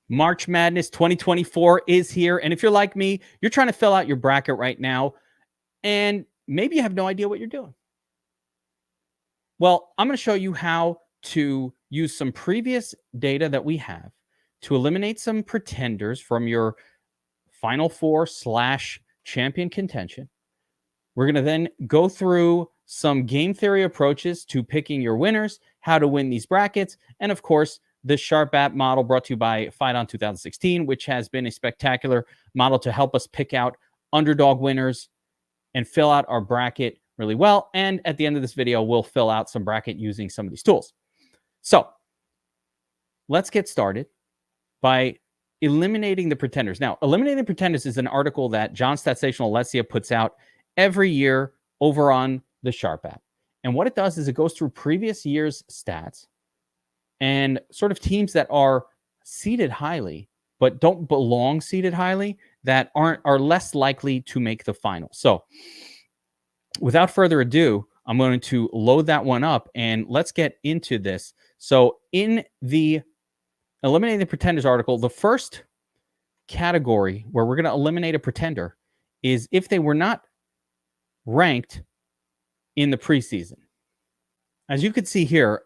March Madness 2024 is here. And if you're like me, you're trying to fill out your bracket right now, and maybe you have no idea what you're doing. Well, I'm going to show you how to use some previous data that we have to eliminate some pretenders from your Final Four / champion contention. We're going to then go through some game theory approaches to picking your winners, how to win these brackets, and of course, the Sharp app model brought to you by Fight On 2016, which has been a spectacular model to help us pick out underdog winners and fill out our bracket really well. And at the end of this video, we'll fill out some bracket using some of these tools. So let's get started by eliminating the pretenders. Now, eliminating pretenders is an article that John Statsational Alessia puts out every year over on the Sharp app. And what it does is it goes through previous year's stats and sort of teams that are seeded highly, but don't belong seeded highly, that are less likely to make the final. So without further ado, I'm going to load that one up and let's get into this. So in the Eliminating the Pretenders article, the first category where we're going to eliminate a pretender is if they were not ranked in the preseason. As you can see here,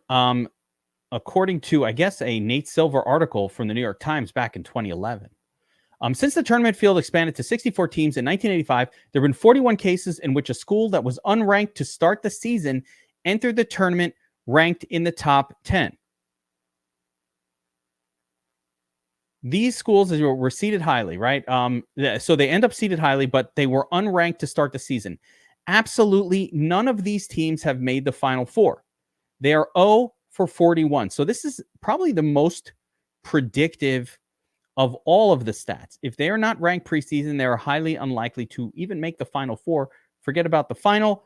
according to, I guess, a Nate Silver article from the New York Times back in 2011, since the tournament field expanded to 64 teams in 1985, there have been 41 cases in which a school that was unranked to start the season entered the tournament ranked in the top 10. These schools were seeded highly, right? So they end up seeded highly, but they were unranked to start the season. Absolutely none of these teams have made the Final Four. They are 0 for 41. So this is probably the most predictive of all of the stats. If they are not ranked preseason, they are highly unlikely to even make the Final Four. Forget about the final.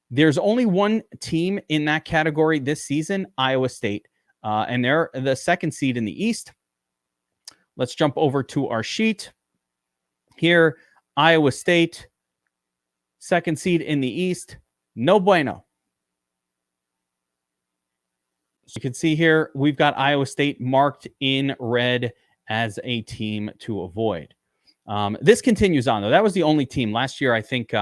There's only one team in that category this season, Iowa State, and they're the second seed in the East. Let's jump over to our sheet here. Iowa State, second seed in the East. No bueno. So you can see here, we've got Iowa State marked in red as a team to avoid. This continues on, though. That was the only team. Last year, I think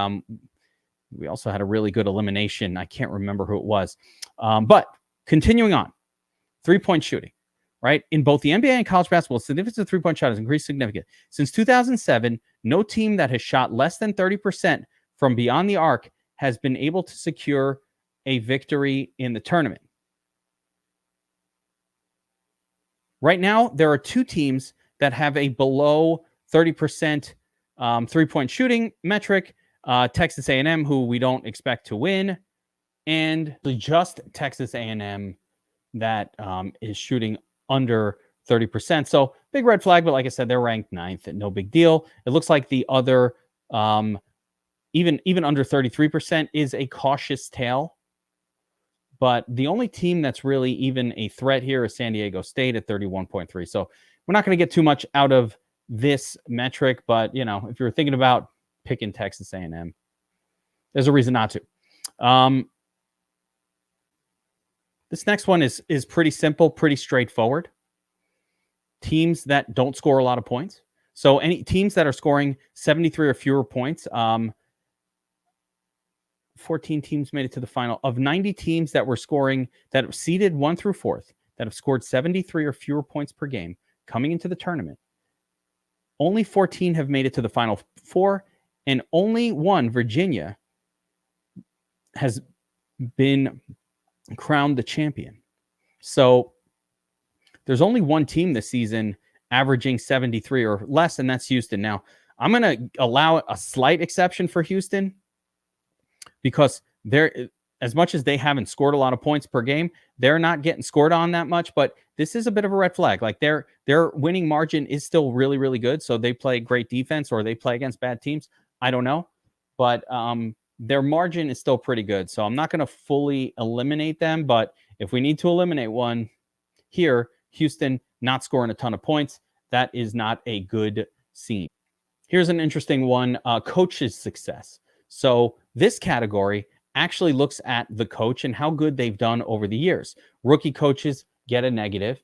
we also had a really good elimination. I can't remember who it was. But continuing on, three-point shooting. Right? In both the NBA and college basketball, the significance of three-point shot has increased significantly. Since 2007, no team that has shot less than 30% from beyond the arc has been able to secure a victory in the tournament. Right now, there are two teams that have a below 30% three-point shooting metric, Texas A&M, who we don't expect to win, and just Texas A&M that is shooting under 30%. So big red flag, but like I said, they're ranked 9th. No big deal. It looks like the other, even under 33% is a cautious tale. But the only team that's really even a threat here is San Diego State at 31.3. So we're not going to get too much out of this metric, but you know, if you're thinking about picking Texas A&M, there's a reason not to. This next one is pretty simple, pretty straightforward. Teams that don't score a lot of points. So any teams that are scoring 73 or fewer points, 14 teams made it to the final. Of 90 teams that were scoring, that are seeded 1 through 4th, that have scored 73 or fewer points per game coming into the tournament, only 14 have made it to the Final Four, and only one, Virginia, has been crowned the champion. So there's only one team this season averaging 73 or less, and that's Houston. Now, I'm going to allow a slight exception for Houston because they're, as much as they haven't scored a lot of points per game, they're not getting scored on that much, but this is a bit of a red flag. Like their winning margin is still really, really good. So they play great defense or they play against bad teams. I don't know, but their margin is still pretty good. So I'm not going to fully eliminate them, but if we need to eliminate one here, Houston not scoring a ton of points, that is not a good scene. Here's an interesting one, coach's success. So this category actually looks at the coach and how good they've done over the years. Rookie coaches get a negative.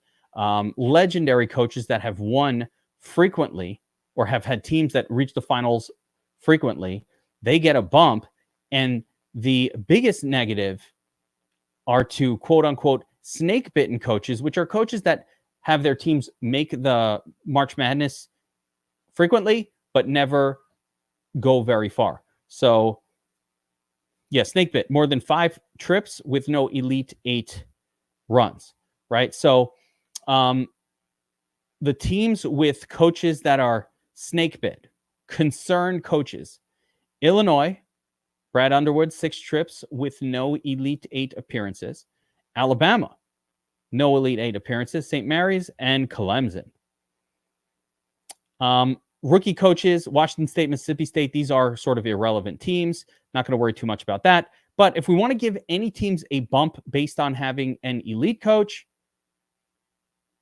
legendary coaches that have won frequently or have had teams that reach the finals frequently, they get a bump. And the biggest negative are to quote unquote snake bitten coaches, which are coaches that have their teams make the March Madness frequently, but never go very far. So, yeah, snake bit, more than 5 trips with no Elite 8 runs, right? So, the teams with coaches that are snake bit, concerned coaches, Illinois, Brad Underwood, 6 trips with no Elite 8 appearances. Alabama, no Elite 8 appearances. St. Mary's and Clemson. Rookie coaches, Washington State, Mississippi State, these are sort of irrelevant teams. Not going to worry too much about that. But if we want to give any teams a bump based on having an elite coach,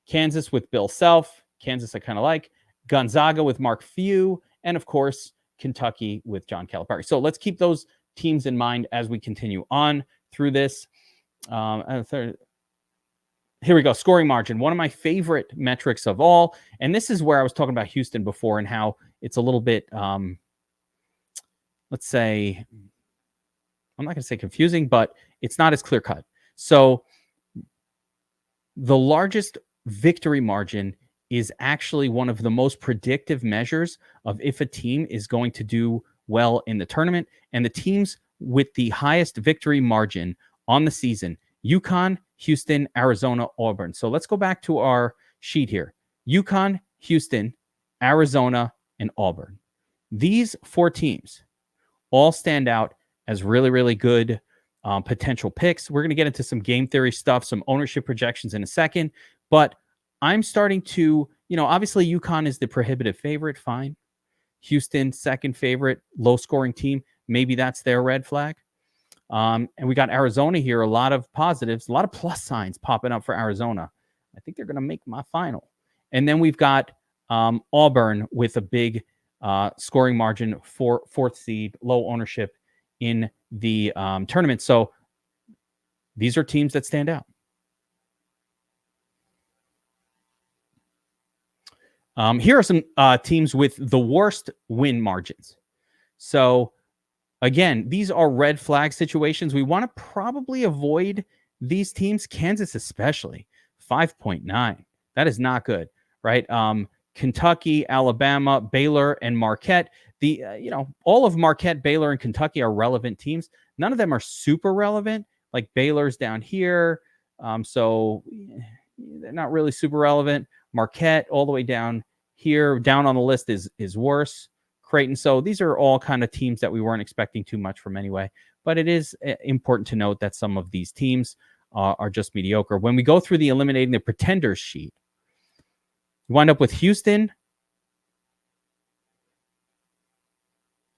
Kansas with Bill Self, Kansas I kind of like, Gonzaga with Mark Few, and of course, Kentucky with John Calipari. So let's keep those teams in mind as we continue on through this. Here we go. Scoring margin, one of my favorite metrics of all. And this is where I was talking about Houston before and how it's a little bit, let's say, I'm not going to say confusing, but it's not as clear cut. So the largest victory margin is actually one of the most predictive measures of if a team is going to do well in the tournament. And the teams with the highest victory margin on the season, UConn, Houston, Arizona, Auburn. So let's go back to our sheet here. UConn, Houston, Arizona, and Auburn. These 4 teams all stand out as really, really good potential picks. We're going to get into some game theory stuff, some ownership projections in a second. But I'm starting to, obviously UConn is the prohibitive favorite. Fine. Houston, second favorite, low scoring team. Maybe that's their red flag. And we got Arizona here. A lot of positives, a lot of plus signs popping up for Arizona. I think they're going to make my final. And then we've got Auburn with a big scoring margin for 4th seed, low ownership in the tournament. So these are teams that stand out. Here are some teams with the worst win margins. So again, these are red flag situations. We want to probably avoid these teams, Kansas especially, 5.9. That is not good, right? Kentucky, Alabama, Baylor, and Marquette. All of Marquette, Baylor, and Kentucky are relevant teams. None of them are super relevant. Like Baylor's down here, so they're not really super relevant. Marquette all the way down here, down on the list is worse. Creighton. So these are all kind of teams that we weren't expecting too much from anyway. But it is important to note that some of these teams are just mediocre. When we go through the eliminating the pretenders sheet, you wind up with Houston,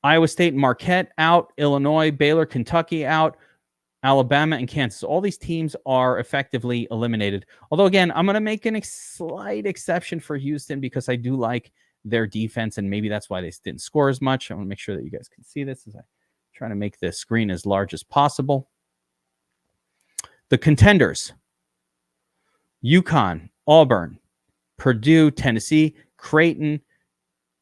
Iowa State, and Marquette out, Illinois, Baylor, Kentucky out, Alabama, and Kansas. All these teams are effectively eliminated. Although, again, I'm going to make a slight exception for Houston because I do like their defense, and maybe that's why they didn't score as much. I want to make sure that you guys can see this as I try to make the screen as large as possible. The contenders: UConn, Auburn, Purdue, Tennessee, Creighton,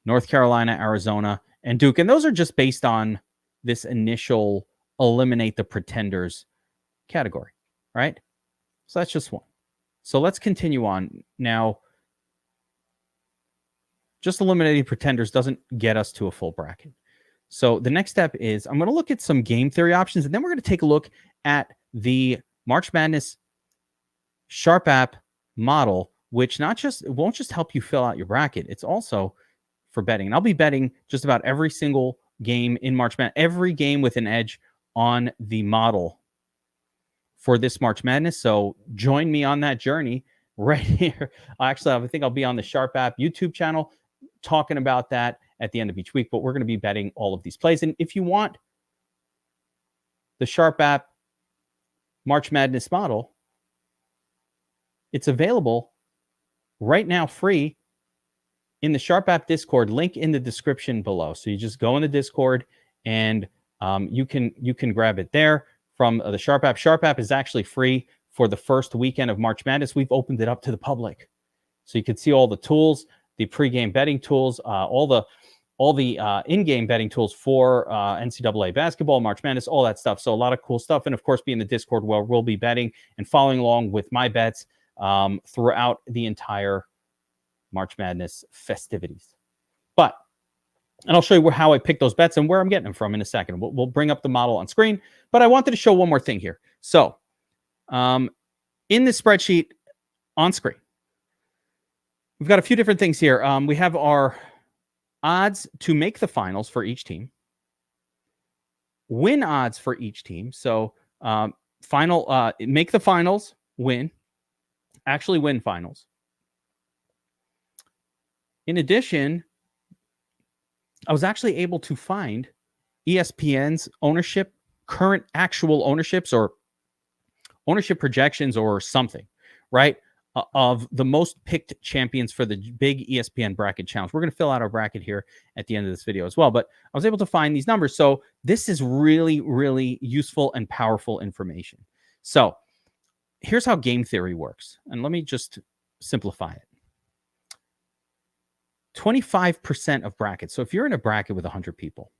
North Carolina, Arizona, and Duke. And those are just based on this initial eliminate the pretenders category, right? So that's just one. So let's continue on. Now, just eliminating pretenders doesn't get us to a full bracket. So the next step is I'm going to look at some game theory options, and then we're going to take a look at the March Madness Sharp app model, which it won't just help you fill out your bracket. It's also for betting. And I'll be betting just about every single game in March Madness, every game with an edge on the model for this March Madness. So join me on that journey right here. Actually, I think I'll be on the Sharp app YouTube channel talking about that at the end of each week, but we're going to be betting all of these plays. And if you want the Sharp app March Madness model, it's available right now free in the Sharp app Discord, link in the description below. So you just go in the Discord and you can grab it there from the Sharp app. Sharp app is actually free for the first weekend of March Madness. We've opened it up to the public. So you can see all the tools, the pregame betting tools, all the in-game betting tools for NCAA basketball, March Madness, all that stuff. So a lot of cool stuff. And of course, be in the Discord where we'll be betting and following along with my bets throughout the entire March Madness festivities. And I'll show you how I pick those bets and where I'm getting them from in a second. We'll bring up the model on screen, but I wanted to show one more thing here. So in this spreadsheet on screen, we've got a few different things here. We have our odds to make the finals for each team, win odds for each team. So make the finals, win, actually win finals. In addition, I was actually able to find ESPN's ownership, current actual ownerships or ownership projections or something, right? Of the most picked champions for the big ESPN bracket challenge. We're going to fill out our bracket here at the end of this video as well, but I was able to find these numbers. So this is really, really useful and powerful information. So here's how game theory works. And let me just simplify it. 25% of brackets. So if you're in a bracket with 100 people,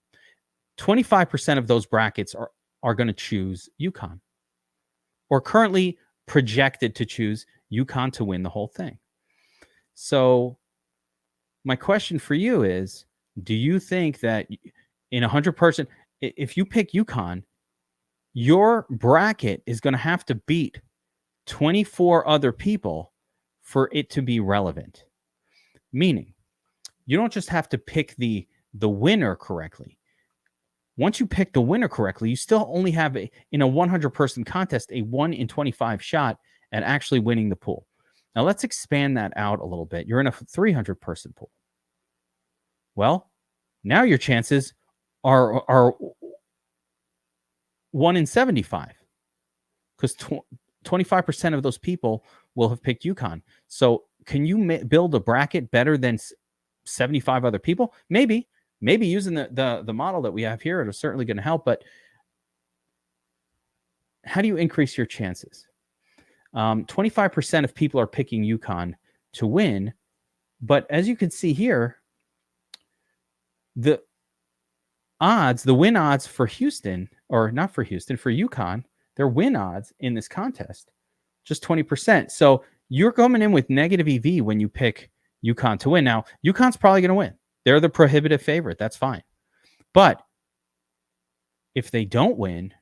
25% of those brackets are going to choose UConn, or currently projected to choose UConn to win the whole thing. So my question for you is, do you think that in 100%, if you pick UConn, your bracket is going to have to beat 24 other people for it to be relevant? Meaning, you don't just have to pick the winner correctly. Once you pick the winner correctly, you still only have, in a 100-person contest, a 1 in 25 shot at actually winning the pool. Now, let's expand that out a little bit. You're in a 300-person pool. Well, now your chances are 1 in 75, because 25% of those people will have picked UConn. So can you build a bracket better than 75 other people? Maybe using the model that we have here, it is certainly going to help. But how do you increase your chances? 25% of people are picking UConn to win, but as you can see here, the win odds for Houston, or not for Houston, for UConn, their win odds in this contest, just 20%. So you're coming in with negative EV when you pick UConn to win. Now, UConn's probably going to win. They're the prohibitive favorite. That's fine. But if they don't win,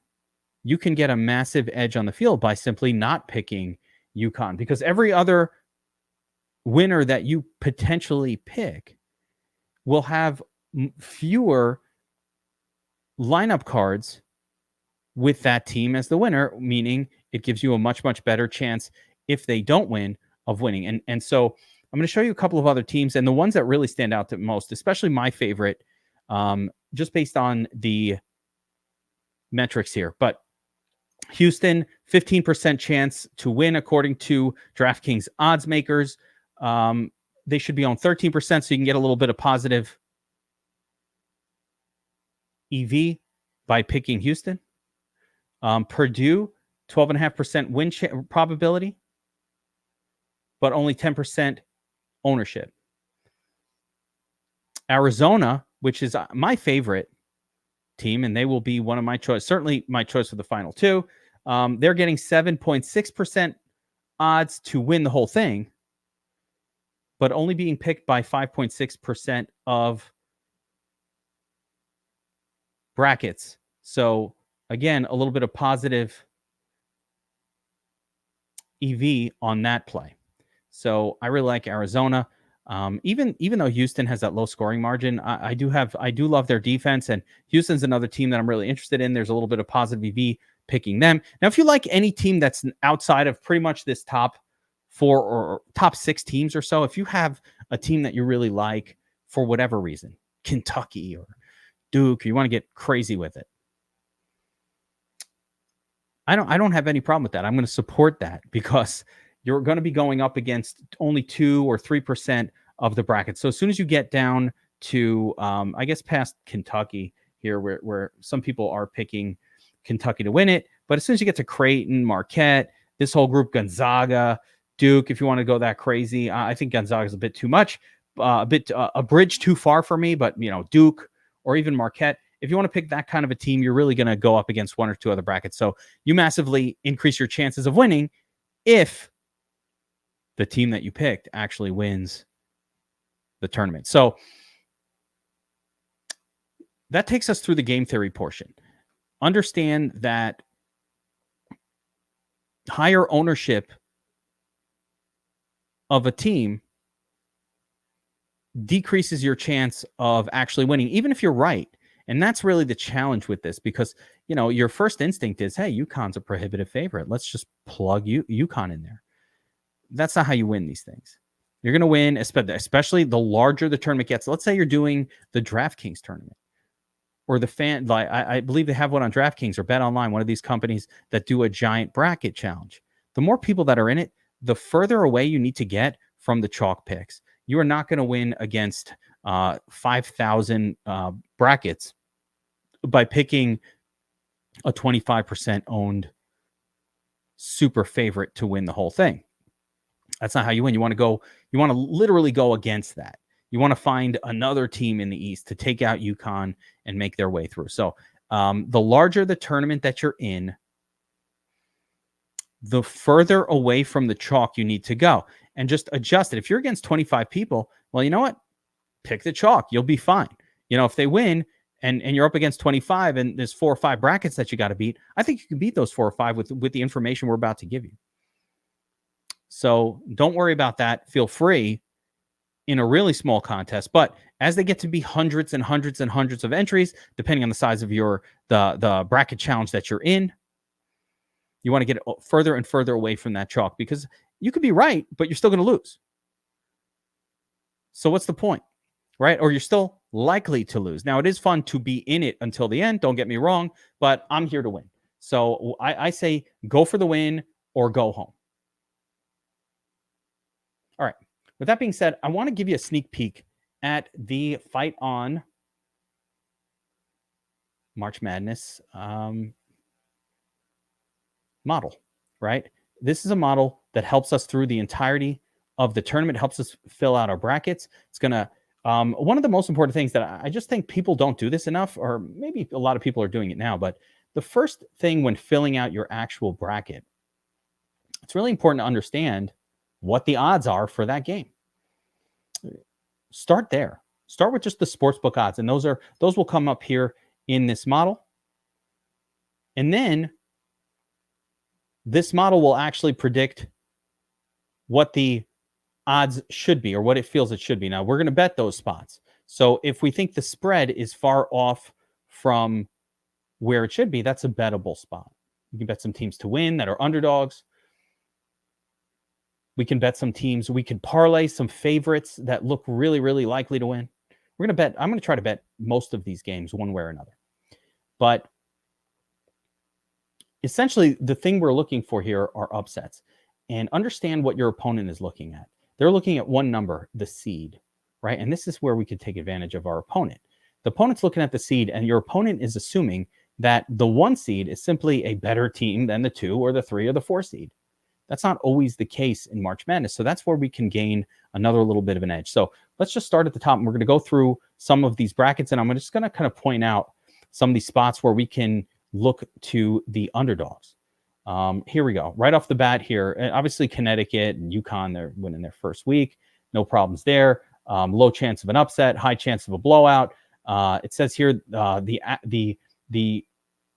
you can get a massive edge on the field by simply not picking UConn, because every other winner that you potentially pick will have fewer lineup cards with that team as the winner, meaning it gives you a much, much better chance if they don't win of winning. And so I'm going to show you a couple of other teams, and the ones that really stand out the most, especially my favorite, just based on the metrics here. But Houston, 15% chance to win according to DraftKings odds makers. They should be on 13%, so you can get a little bit of positive EV by picking Houston. Purdue, 12.5% win probability, but only 10% ownership. Arizona, which is my favorite team, and they will be one of my choice, certainly my choice for the final two. They're getting 7.6% odds to win the whole thing, but only being picked by 5.6% of brackets. So again, a little bit of positive EV on that play. So I really like Arizona. Even though Houston has that low scoring margin, I do love their defense, and Houston's another team that I'm really interested in. There's a little bit of positive EV picking them. Now, if you like any team that's outside of pretty much this top 4 or top 6 teams or so, if you have a team that you really like for whatever reason, Kentucky or Duke, you want to get crazy with it, I don't have any problem with that. I'm going to support that, because you're going to be going up against only 2 or 3% of the bracket. So as soon as you get down to, I guess, past Kentucky here, where some people are picking Kentucky to win it, but as soon as you get to Creighton, Marquette, this whole group, Gonzaga, Duke, if you want to go that crazy. I think Gonzaga is a bit too much, a bridge too far for me. But Duke or even Marquette. If you want to pick that kind of a team, you're really going to go up against one or two other brackets. So you massively increase your chances of winning if the team that you picked actually wins the tournament. So that takes us through the game theory portion. Understand that higher ownership of a team decreases your chance of actually winning, even if you're right. And that's really the challenge with this, because your first instinct is, hey, UConn's a prohibitive favorite. Let's just plug UConn in there. That's not how you win these things. You're going to win, especially the larger the tournament gets. Let's say you're doing the DraftKings tournament or I believe they have one on DraftKings or Bet Online, one of these companies that do a giant bracket challenge. The more people that are in it, the further away you need to get from the chalk picks. You are not going to win against 5,000 brackets by picking a 25% owned super favorite to win the whole thing. That's not how you win. You want to literally go against that. You want to find another team in the East to take out UConn and make their way through. So the larger the tournament that you're in, the further away from the chalk you need to go, and just adjust it. If you're against 25 people, well, you know what? Pick the chalk. You'll be fine. If they win and you're up against 25 and there's 4 or 5 brackets that you got to beat, I think you can beat those 4 or 5 with the information we're about to give you. So don't worry about that. Feel free in a really small contest, but as they get to be hundreds and hundreds and hundreds of entries, depending on the size of the bracket challenge that you're in, you want to get further and further away from that chalk, because you could be right, but you're still going to lose. So what's the point, right? Or you're still likely to lose. Now, it is fun to be in it until the end, don't get me wrong, but I'm here to win. So I say go for the win or go home. All right. With that being said, I want to give you a sneak peek at the Fight On March Madness model, right? This is a model that helps us through the entirety of the tournament, helps us fill out our brackets. It's going to, one of the most important things that I just think people don't do this enough, or maybe a lot of people are doing it now, but the first thing when filling out your actual bracket, it's really important to understand what the odds are for that game. Start there. Start with just the sportsbook odds, and those will come up here in this model. And then this model will actually predict what the odds should be, or what it feels it should be. Now, we're going to bet those spots. So if we think the spread is far off from where it should be, that's a bettable spot. You can bet some teams to win that are underdogs. We can bet some teams. We can parlay some favorites that look really, really likely to win. I'm going to try to bet most of these games one way or another. But essentially, the thing we're looking for here are upsets. And understand what your opponent is looking at. They're looking at one number, the seed, right? And this is where we could take advantage of our opponent. The opponent's looking at the seed, and your opponent is assuming that the 1 seed is simply a better team than the 2 or the 3 or the 4 seed. That's not always the case in March Madness. So that's where we can gain another little bit of an edge. So let's just start at the top. And we're going to go through some of these brackets, and I'm just going to kind of point out some of these spots where we can look to the underdogs. Here we go. Right off the bat here, obviously Connecticut and UConn, they're winning their first week. No problems there. Low chance of an upset, high chance of a blowout. It says here the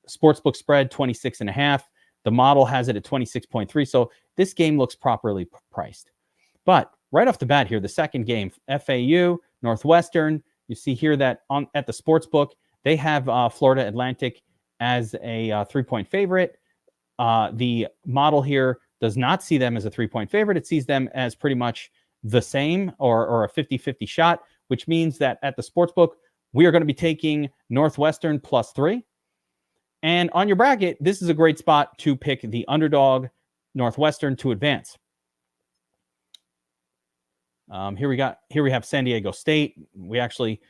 sportsbook spread 26.5. The model has it at 26.3. So this game looks properly priced. But right off the bat here, the second game, FAU, Northwestern, you see here that at the sportsbook, they have Florida Atlantic as a 3-point favorite. The model here does not see them as a 3-point favorite. It sees them as pretty much the same, or a 50-50 shot, which means that at the sportsbook, we are going to be taking Northwestern +3. And on your bracket, this is a great spot to pick the underdog, Northwestern, to advance. Here we have San Diego State. We actually,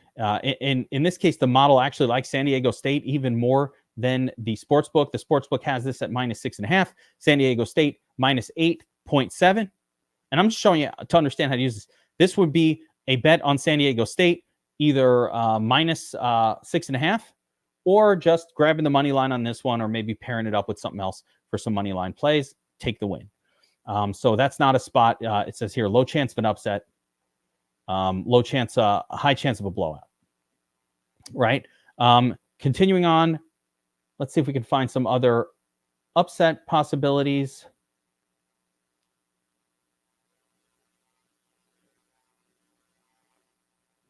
in this case, the model actually likes San Diego State even more than the sportsbook. The sportsbook has this at -6.5. San Diego State -8.7. And I'm just showing you to understand how to use this. This would be a bet on San Diego State, either minus 6.5, or just grabbing the money line on this one, or maybe pairing it up with something else for some money line plays. Take the win. So that's not a spot. It says here, low chance of an upset, low chance, high chance of a blowout. Right. Continuing on, let's see if we can find some other upset possibilities.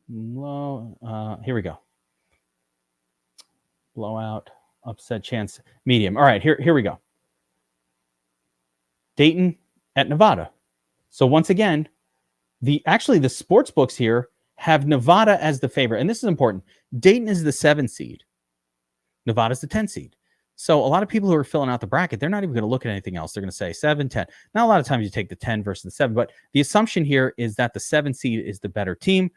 Low. Here we go. Blowout, upset chance, medium. All right, here we go. Dayton at Nevada. So once again, the sports books here have Nevada as the favorite, and this is important. Dayton is the 7 seed. Nevada's the 10 seed. So a lot of people who are filling out the bracket, they're not even going to look at anything else. They're going to say 7, 10. Now, a lot of times you take the 10 versus the 7, but the assumption here is that the 7 seed is the better team.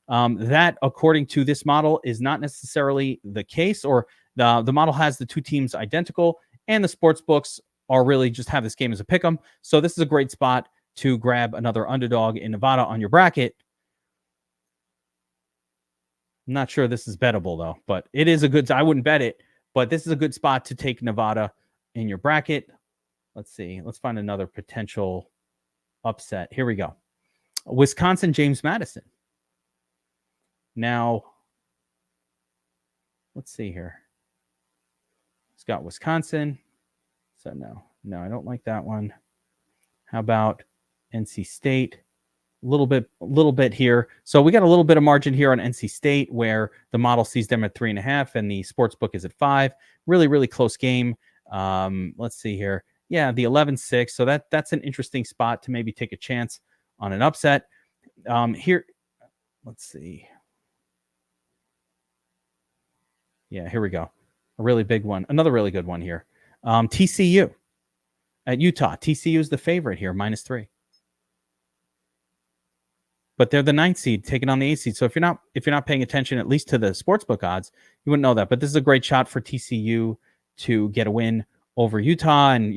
That, according to this model, is not necessarily the case, or the model has the two teams identical, and the sports books are really just have this game as a pick 'em. So this is a great spot to grab another underdog in Nevada on your bracket. I'm not sure this is bettable, though, but it is a good, I wouldn't bet it, but this is a good spot to take Nevada in your bracket. Let's see. Let's find another potential upset. Here we go. Wisconsin, James Madison. Now, let's see here. It's got Wisconsin. So no, I don't like that one. How about NC State? A little bit here. So we got a little bit of margin here on NC State, where the model sees them at 3.5 and the sports book is at 5. Really, really close game. Let's see here. Yeah, the 11-6. So that's an interesting spot to maybe take a chance on an upset. Here, let's see. Yeah, here we go. A really big one. Another really good one here. TCU at Utah. TCU is the favorite here, -3. But they're the 9th seed taking on the 8th seed. So if you're not paying attention, at least to the sportsbook odds, you wouldn't know that. But this is a great shot for TCU to get a win over Utah, and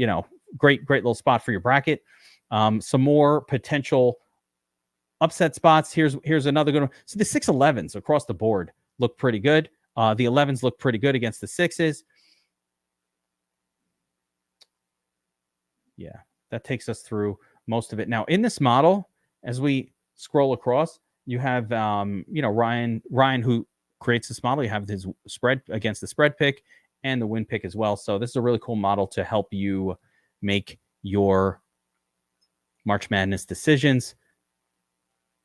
great little spot for your bracket. Some more potential upset spots. Here's another good one. So the 6-11s across the board look pretty good. The 11s look pretty good against the 6s. Yeah, that takes us through most of it. Now, in this model, as we scroll across, you have Ryan who creates this model. You have his spread against the spread pick and the win pick as well. So this is a really cool model to help you make your March Madness decisions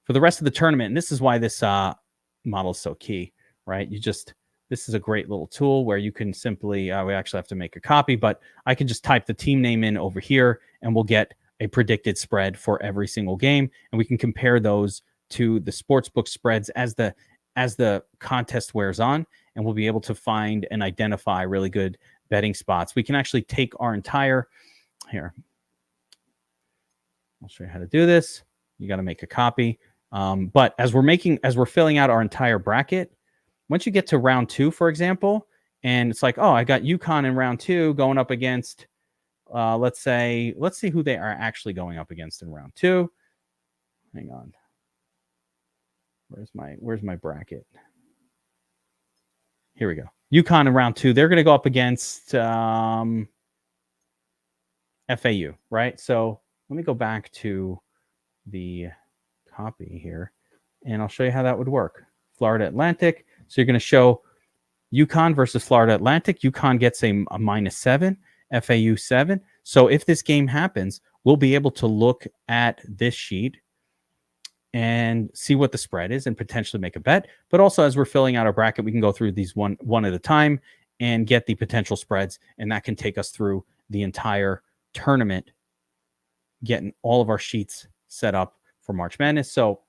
for the rest of the tournament. And this is why this model is so key, right? This is a great little tool where you can simply, we actually have to make a copy, but I can just type the team name in over here and we'll get a predicted spread for every single game. And we can compare those to the sportsbook spreads as the contest wears on, and we'll be able to find and identify really good betting spots. We can actually take our entire, here, I'll show you how to do this. You got to make a copy. But as we're filling out our entire bracket, once you get to round 2, for example, and it's like, oh, I got UConn in round 2 going up against, let's see who they are actually going up against in round 2. Hang on. Where's my bracket? Here we go. UConn in round 2. They're going to go up against FAU, right? So let me go back to the copy here, and I'll show you how that would work. Florida Atlantic. So you're going to show UConn versus Florida Atlantic. UConn gets a -7, FAU 7. So if this game happens, we'll be able to look at this sheet and see what the spread is and potentially make a bet. But also, as we're filling out our bracket, we can go through these one at a time and get the potential spreads, and that can take us through the entire tournament, getting all of our sheets set up for March Madness. So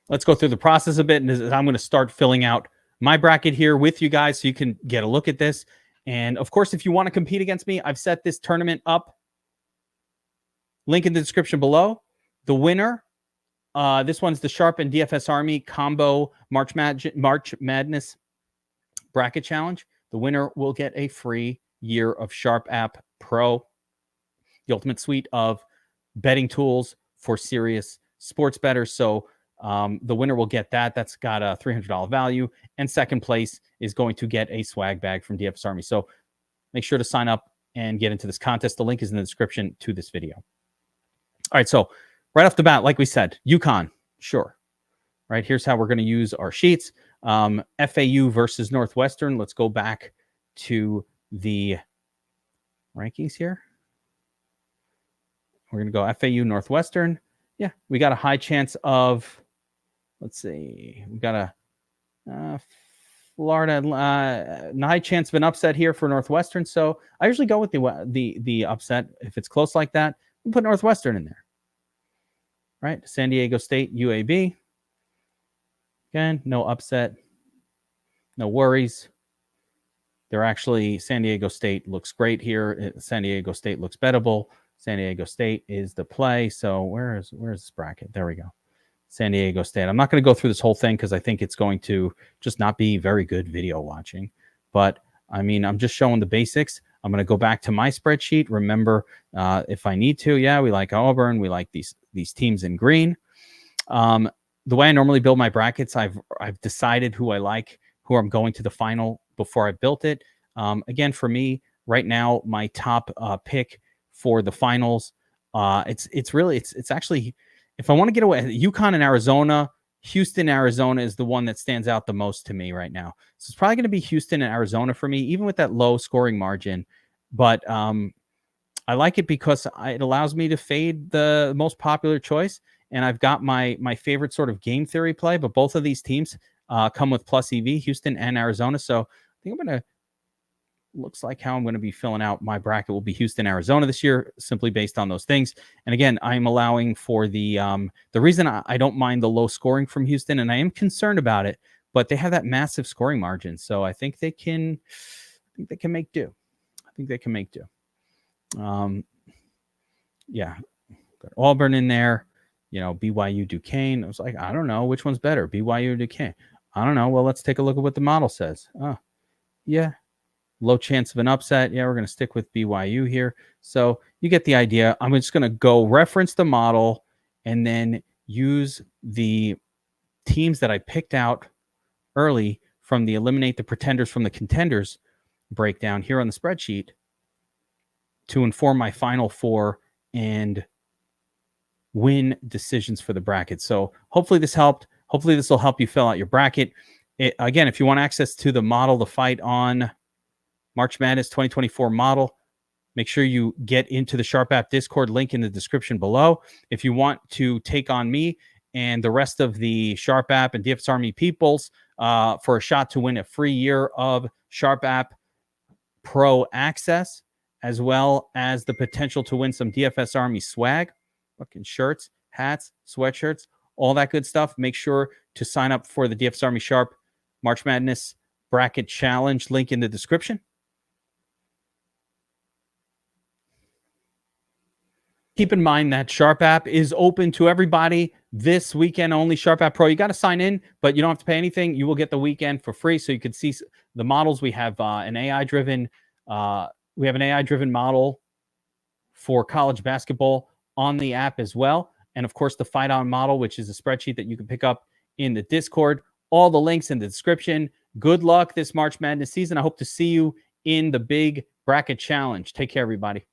let's go through the process a bit, and I'm going to start filling out my bracket here with you guys so you can get a look at this. And of course, if you want to compete against me, I've set this tournament up. Link in the description below. The winner, this one's the Sharp and DFS Army combo March Madness bracket challenge. The winner will get a free year of Sharp App Pro. the ultimate suite of betting tools for serious sports bettors. So the winner will get that. That's got a $300 value. And second place is going to get a swag bag from DFS Army. So make sure to sign up and get into this contest. The link is in the description to this video. All right, so right off the bat, like we said, UConn, sure. Right, here's how we're going to use our sheets. FAU versus Northwestern. Let's go back to the rankings here. We're going to go FAU Northwestern. Yeah, we got a high chance of, let's see, we got a Florida, high chance of an upset here for Northwestern. So I usually go with the upset. If it's close like that, we'll put Northwestern in there. Right, San Diego State, UAB. Again, no upset, no worries. They're actually, San Diego State looks great here. San Diego State looks bettable. San Diego State is the play. So where's this bracket? There we go. San Diego State. I'm not going to go through this whole thing because I think it's going to just not be very good video watching. But I mean, I'm just showing the basics. I'm going to go back to my spreadsheet. Remember, if I need to, yeah, we like Auburn. We like these teams in green. The way I normally build my brackets, I've decided who I like, who I'm going to the final before I built it. Again, for me right now, my top pick for the finals, it's actually, if I want to get away, UConn and Arizona, Houston, Arizona is the one that stands out the most to me right now. So it's probably going to be Houston and Arizona for me, even with that low scoring margin. But I like it because it allows me to fade the most popular choice. And I've got my favorite sort of game theory play, but both of these teams come with plus EV, Houston and Arizona. So I think I'm going to, looks like how I'm going to be filling out my bracket will be Houston, Arizona this year, simply based on those things. And again, I'm allowing for the reason I don't mind the low scoring from Houston, and I am concerned about it, but they have that massive scoring margin. So I think they can make do. I think they can make do. Yeah, got Auburn in there. You know, BYU, Duquesne. I was like, I don't know. Which one's better, BYU or Duquesne? I don't know. Well, let's take a look at what the model says. Oh, yeah. Low chance of an upset. Yeah, we're going to stick with BYU here. So you get the idea. I'm just going to go reference the model and then use the teams that I picked out early from the eliminate the pretenders from the contenders breakdown here on the spreadsheet to inform my final four and win decisions for the bracket. So hopefully this helped. Hopefully this will help you fill out your bracket. Again, if you want access to the model, the Fight On March Madness 2024 model, make sure you get into the Sharp App Discord, link in the description below. If you want to take on me and the rest of the Sharp App and DFS Army peoples for a shot to win a free year of Sharp App Pro access, as well as the potential to win some DFS Army swag, fucking shirts, hats, sweatshirts, all that good stuff, make sure to sign up for the DFS Army Sharp March Madness Bracket Challenge, link in the description. Keep in mind that Sharp App is open to everybody this weekend only. Sharp App Pro, you got to sign in, but you don't have to pay anything. You will get the weekend for free, so you can see the models. We have an AI-driven model for college basketball on the app as well, and of course the Fight On model, which is a spreadsheet that you can pick up in the Discord. All the links in the description. Good luck this March Madness season. I hope to see you in the big bracket challenge. Take care, everybody.